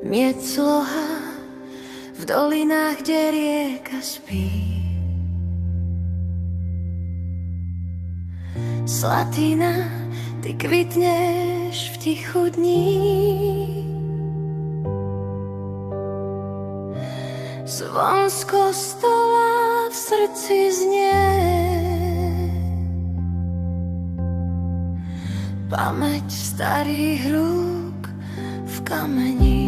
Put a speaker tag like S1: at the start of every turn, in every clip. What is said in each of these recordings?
S1: mieť sloha v dolinách, kde rieka spí. Slatina, ty kvitneš v tichu dní. Zvon z kostola v srdci znie. Pamäť starých rúk v kameni.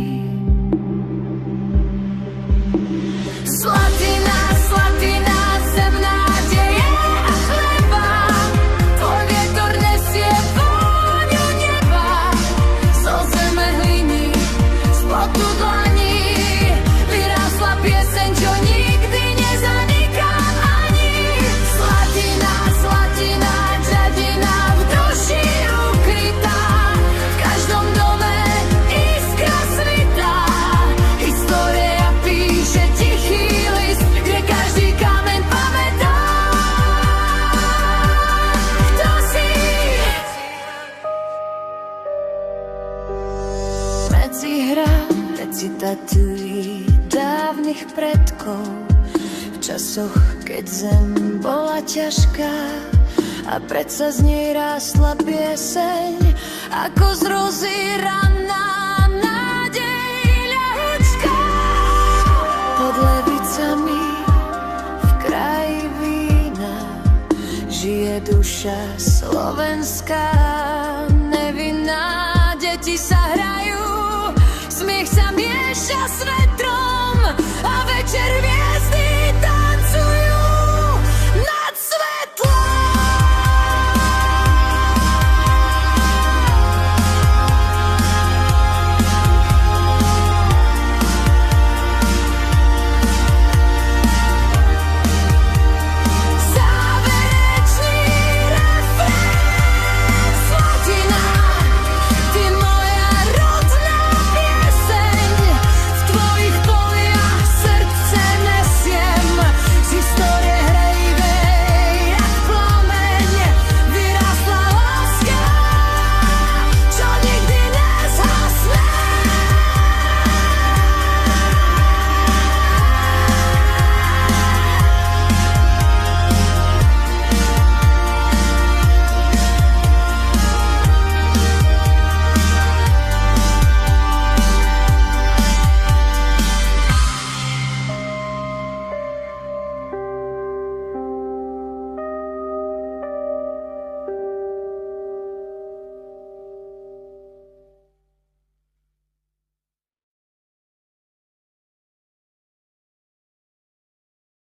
S1: Slatina, slatina, zem nádeje a chleba. Tvoj vietor nesie vôňu neba. Zo zeme hliny, z potu dlaní vyrástla pieseň, čo nikdy nezaniká ani. Slatina, slatina, žadina v duši ukrytá. V každom dome iskra svitá. História píše tichý list, kde každý kameň pamätá. Kto si? Medzihra recitatují dávnych predkov v časoch, keď zem bola ťažká a predsa z nej rástla pieseň ako z rozy ranná nádej ľudská. Pod levicami v kraji vína žije duša slovenská nevinná. Deti sa hrajú, smiech sa mieša s vetrom a večer vie